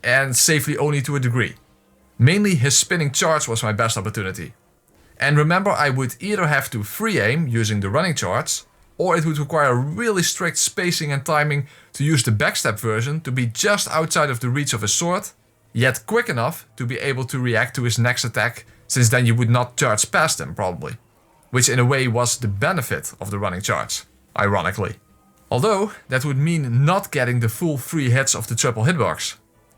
and safely only to a degree. Mainly his spinning charge was my best opportunity. And remember, I would either have to free aim using the running charge, or it would require really strict spacing and timing to use the backstep version to be just outside of the reach of his sword, yet quick enough to be able to react to his next attack, since then you would not charge past him probably. Which in a way was the benefit of the running charge, ironically. Although that would mean not getting the full 3 hits of the triple hitbox.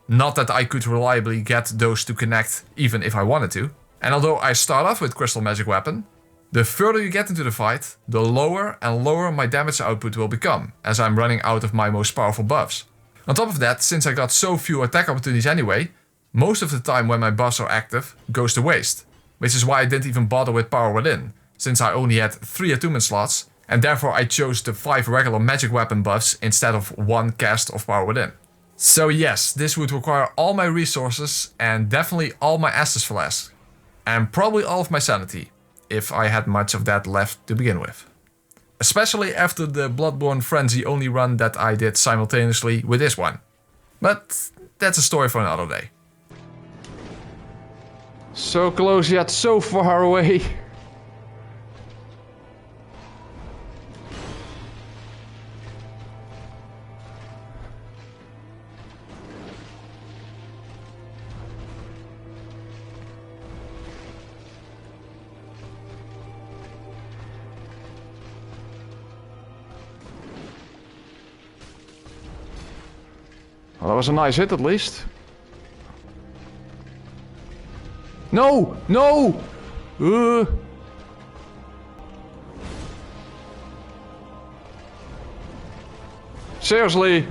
Not that I could reliably get those to connect even if I wanted to. And although I start off with Crystal Magic Weapon, the further you get into the fight, the lower and lower my damage output will become, as I'm running out of my most powerful buffs. On top of that, since I got so few attack opportunities anyway, most of the time when my buffs are active goes to waste. Which is why I didn't even bother with Power Within, since I only had 3 attunement slots, and therefore I chose the 5 regular magic weapon buffs instead of 1 cast of Power Within. So yes, this would require all my resources and definitely all my Estus Flask. And probably all of my sanity, if I had much of that left to begin with. Especially after the Bloodborne Frenzy only run that I did simultaneously with this one. But that's a story for another day. So close yet so far away. Well, that was a nice hit at least. No! No! Seriously?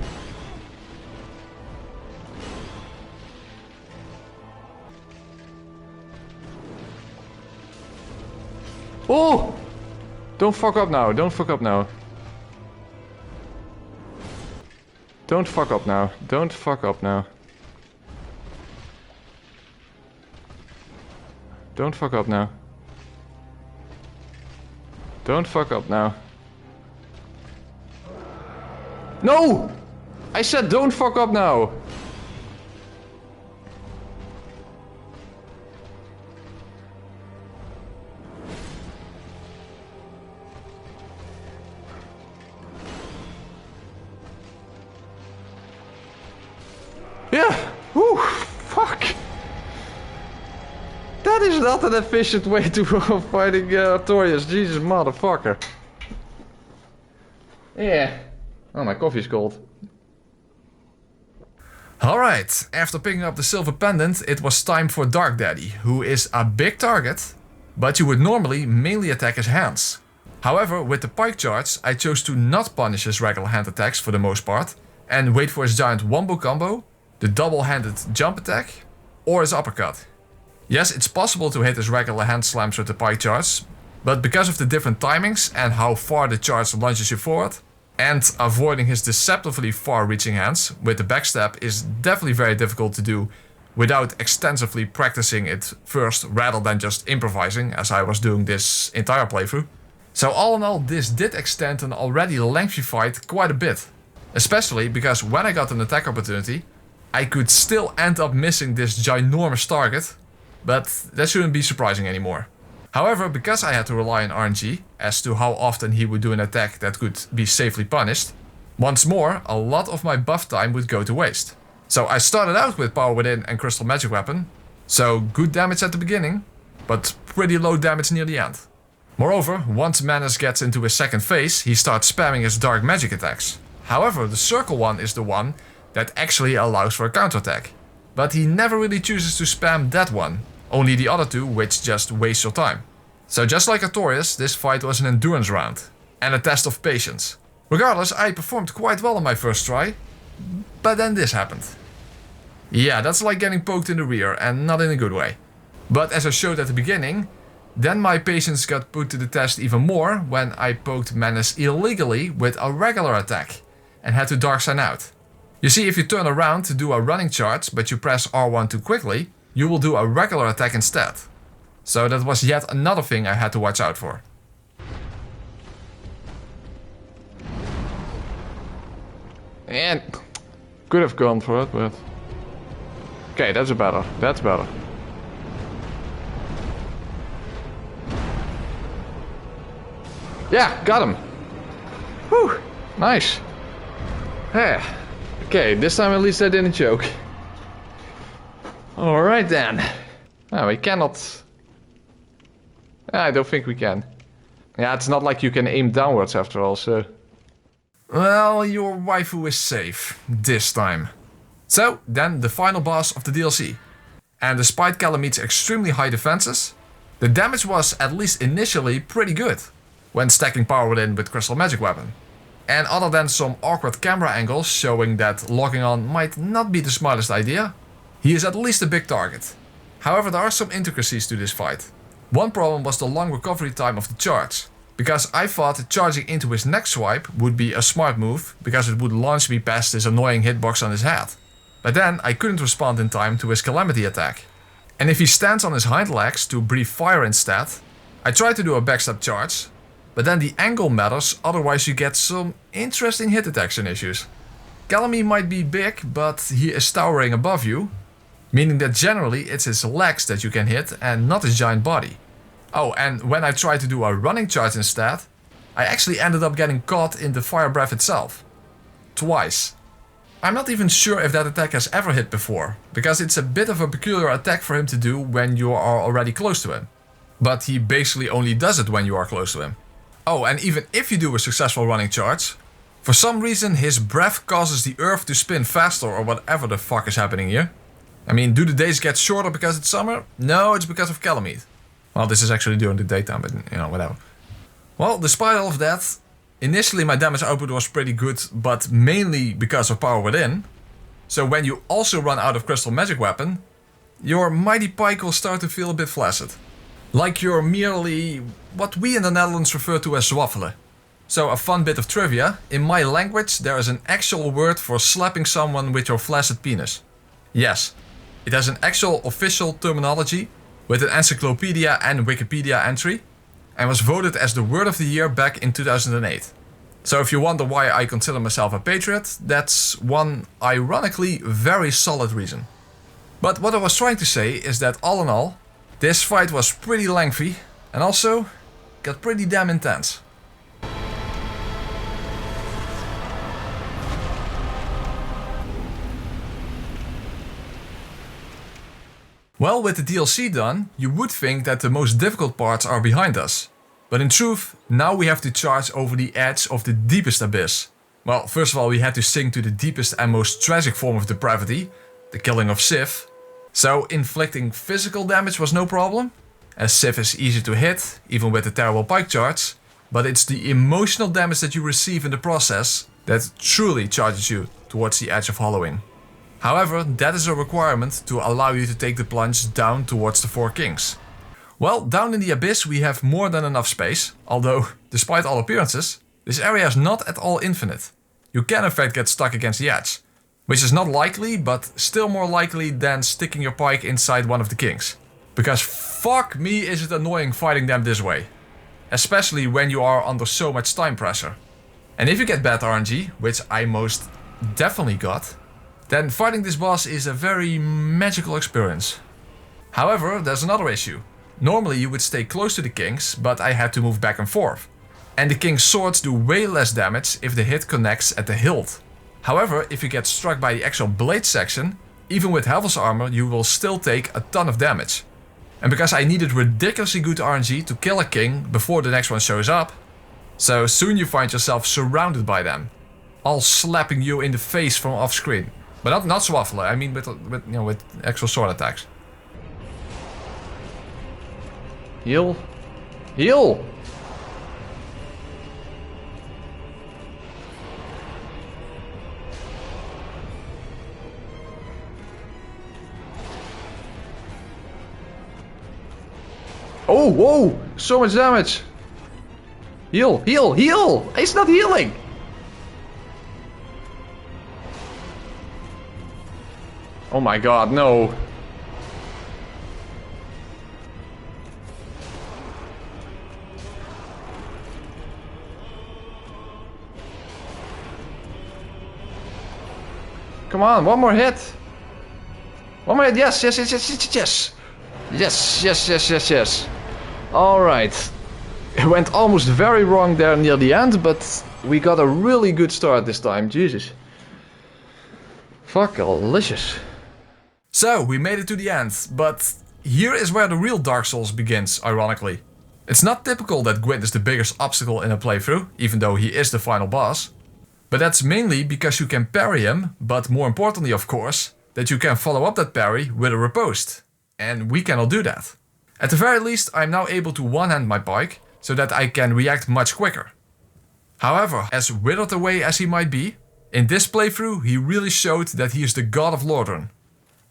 Oh! Don't fuck up now, don't fuck up now. Don't fuck up now, don't fuck up now. Don't fuck up now. Don't fuck up now. No! I said don't fuck up now! Yeah! Whew! Fuck! That is not an efficient way to fighting Artorias, Jesus motherfucker. Yeah. Oh, my coffee's cold. Alright, after picking up the silver pendant, it was time for Dark Daddy, who is a big target, but you would normally mainly attack his hands. However, with the Pike charge, I chose to not punish his regular hand attacks for the most part, and wait for his giant wombo combo, the double-handed jump attack, or his uppercut. Yes, it's possible to hit his regular hand slams with the Pike charge, but because of the different timings and how far the charge launches you forward, and avoiding his deceptively far-reaching hands with the backstep is definitely very difficult to do without extensively practicing it first rather than just improvising as I was doing this entire playthrough. So all in all, this did extend an already lengthy fight quite a bit. Especially because when I got an attack opportunity, I could still end up missing this ginormous target, but that shouldn't be surprising anymore. However, because I had to rely on RNG as to how often he would do an attack that could be safely punished, once more, a lot of my buff time would go to waste. So I started out with Power Within and Crystal Magic Weapon, so good damage at the beginning, but pretty low damage near the end. Moreover, once Manus gets into his second phase, he starts spamming his dark magic attacks. However, the circle one is the one that actually allows for a counterattack. But he never really chooses to spam that one, only the other two which just waste your time. So just like Artorias, this fight was an endurance round, and a test of patience. Regardless, I performed quite well on my first try, but then this happened. Yeah, that's like getting poked in the rear, and not in a good way. But as I showed at the beginning, then my patience got put to the test even more when I poked Manus illegally with a regular attack, and had to dark sign out. You see, if you turn around to do a running charge, but you press R1 too quickly, you will do a regular attack instead. So that was yet another thing I had to watch out for. And could have gone for it, but... Okay, that's better. That's better. Yeah, got him. Whew, nice. Yeah. Okay, this time at least I didn't choke. Alright then. No, we cannot... I don't think we can. Yeah, it's not like you can aim downwards after all, so... Well, your waifu is safe. This time. So, then the final boss of the DLC. And despite Kalameet's extremely high defenses, the damage was, at least initially, pretty good when stacking Power Within with Crystal Magic Weapon. And other than some awkward camera angles showing that logging on might not be the smartest idea, he is at least a big target. However, there are some intricacies to this fight. One problem was the long recovery time of the charge, because I thought charging into his next swipe would be a smart move, because it would launch me past his annoying hitbox on his head. But then I couldn't respond in time to his Calamity attack. And if he stands on his hind legs to breathe fire instead, I tried to do a backstep charge, but then the angle matters, otherwise you get some interesting hit detection issues. Kalameet might be big, but he is towering above you, meaning that generally it's his legs that you can hit and not his giant body. Oh, and when I tried to do a running charge instead, I actually ended up getting caught in the fire breath itself. Twice. I'm not even sure if that attack has ever hit before, because it's a bit of a peculiar attack for him to do when you are already close to him. But he basically only does it when you are close to him. Oh, and even if you do a successful running charge, For some reason his breath causes the earth to spin faster or whatever the fuck is happening here. I mean, do the days get shorter because it's summer? No, it's because of Kalameet. Well, this is actually during the daytime, but you know, whatever. Well, despite all of that, initially my damage output was pretty good, but mainly because of power within. So when you also run out of crystal magic weapon, your mighty pike will start to feel a bit flaccid. Like you're merely what we in the Netherlands refer to as zwaffelen. So a fun bit of trivia, in my language there is an actual word for slapping someone with your flaccid penis. Yes, it has an actual official terminology with an encyclopedia and Wikipedia entry and was voted as the word of the year back in 2008. So if you wonder why I consider myself a patriot, that's one ironically very solid reason. But what I was trying to say is that all in all, this fight was pretty lengthy and also got pretty damn intense. Well, with the DLC done, you would think that the most difficult parts are behind us. But in truth, now we have to charge over the edge of the deepest abyss. Well, first of all we had to sink to the deepest and most tragic form of depravity, the killing of Sif. So inflicting physical damage was no problem, as Sif is easy to hit, even with a terrible pike charge. But it's the emotional damage that you receive in the process that truly charges you towards the edge of hollowing. However, that is a requirement to allow you to take the plunge down towards the Four Kings. Well, down in the abyss we have more than enough space, although, despite all appearances, this area is not at all infinite. You can in fact get stuck against the edge, which is not likely, but still more likely than sticking your pike inside one of the kings. Because fuck me is it annoying fighting them this way. Especially when you are under so much time pressure. And if you get bad RNG, which I most definitely got, then fighting this boss is a very magical experience. However, there's another issue. Normally you would stay close to the kings, but I had to move back and forth. And the king's swords do way less damage if the hit connects at the hilt. However, if you get struck by the actual blade section, even with Hevel's armor you will still take a ton of damage. And because I needed ridiculously good RNG to kill a king before the next one shows up, so soon you find yourself surrounded by them, all slapping you in the face from off screen. But not zwaffelen, I mean with actual sword attacks. Heal. Heal! Oh, whoa! So much damage! Heal! Heal! Heal! He's not healing! Oh my god, no. Come on, one more hit. One more hit, yes, yes, yes, yes, yes, yes. Yes, yes, yes, yes, yes. Alright. It went almost very wrong there near the end, but we got a really good start this time, Jesus. Fuck-alicious. So, we made it to the end, but here is where the real Dark Souls begins, ironically. It's not typical that Gwyn is the biggest obstacle in a playthrough, even though he is the final boss. But that's mainly because you can parry him, but more importantly of course, that you can follow up that parry with a riposte. And we cannot do that. At the very least, I'm now able to one-hand my pike, so that I can react much quicker. However, as withered away as he might be, in this playthrough he really showed that he is the god of Lordran.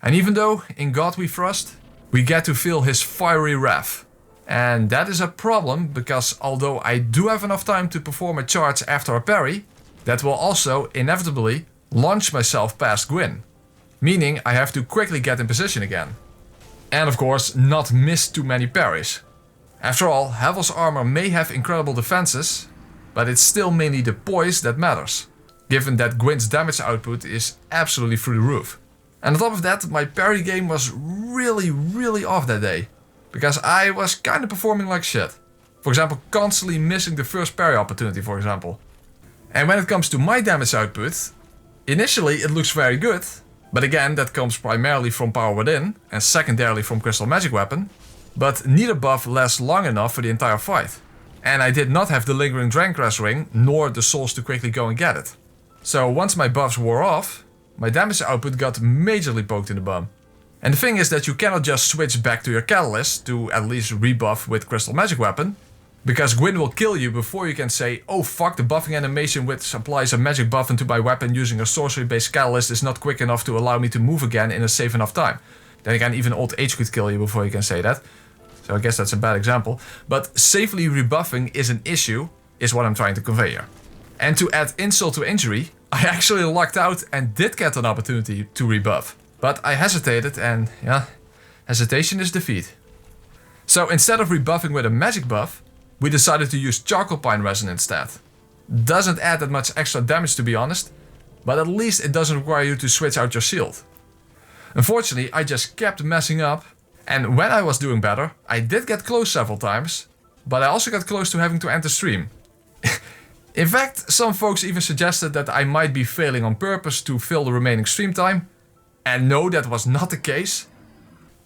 And even though in God we trust, we get to feel his fiery wrath. And that is a problem, because although I do have enough time to perform a charge after a parry, that will also inevitably launch myself past Gwyn. Meaning I have to quickly get in position again. And of course not miss too many parries. After all, Hevel's armor may have incredible defenses, but it's still mainly the poise that matters, given that Gwyn's damage output is absolutely through the roof. And on top of that, my parry game was really off that day, because I was kinda performing like shit. For example, constantly missing the first parry opportunity, for example. And when it comes to my damage output, initially it looks very good, but again that comes primarily from power within and secondarily from crystal magic weapon, but neither buff lasts long enough for the entire fight. And I did not have the lingering Drancrass ring, nor the souls to quickly go and get it. So once my buffs wore off, my damage output got majorly poked in the bum. And the thing is that you cannot just switch back to your catalyst to at least rebuff with Crystal Magic Weapon, because Gwyn will kill you before you can say, oh fuck, the buffing animation which applies a magic buff into my weapon using a sorcery based catalyst is not quick enough to allow me to move again in a safe enough time. Then again, even Old Age could kill you before you can say that. So I guess that's a bad example. But safely rebuffing is an issue, is what I'm trying to convey here. And to add insult to injury, I actually lucked out and did get an opportunity to rebuff. But I hesitated and, yeah, hesitation is defeat. So instead of rebuffing with a magic buff, we decided to use Charcoal Pine Resin instead. Doesn't add that much extra damage to be honest, but at least it doesn't require you to switch out your shield. Unfortunately, I just kept messing up, and when I was doing better, I did get close several times, but I also got close to having to end the stream. In fact, some folks even suggested that I might be failing on purpose to fill the remaining stream time, and no, that was not the case.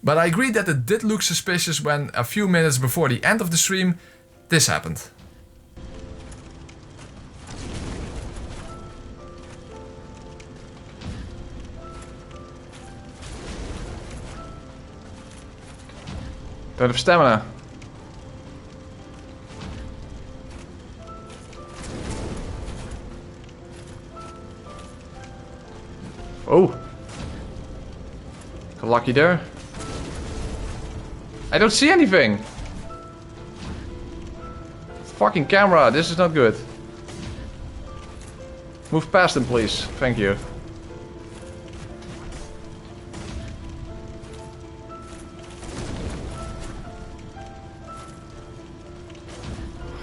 But I agree that it did look suspicious when a few minutes before the end of the stream, this happened. Don't have stamina. Oh. Got lucky there. I don't see anything. Fucking camera, this is not good. Move past him, please. Thank you.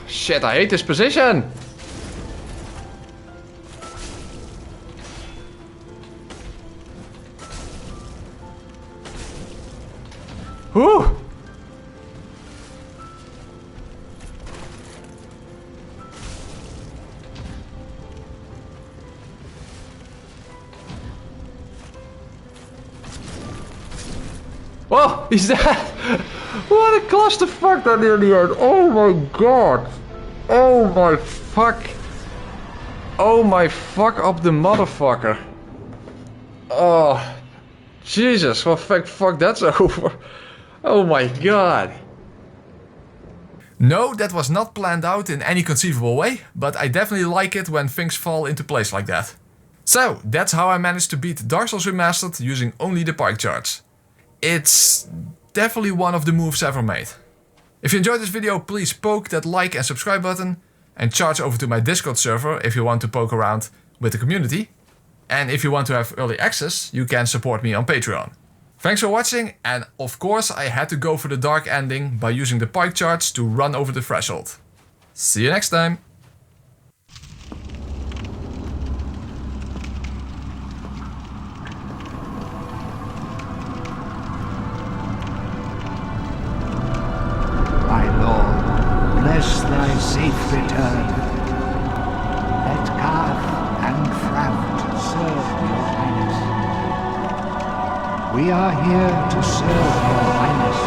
Shit, I hate this position. Whew. Oh, he's dead! What a clusterfuck that near the end! Oh my god! Oh my fuck! Oh my fuck up the motherfucker! Oh, Jesus! Well, fuck, that's over. Oh my god! No, that was not planned out in any conceivable way, but I definitely like it when things fall into place like that. So, that's how I managed to beat Dark Souls Remastered using only the Pike charge. It's definitely one of the moves ever made. If you enjoyed this video, please poke that like and subscribe button and charge over to my Discord server if you want to poke around with the community. And if you want to have early access, you can support me on Patreon. Thanks for watching, and of course I had to go for the dark ending by using the Pike charge to run over the threshold. See you next time! Bless thy safe return. Let Garth and Fraft serve your highness. We are here to serve your highness.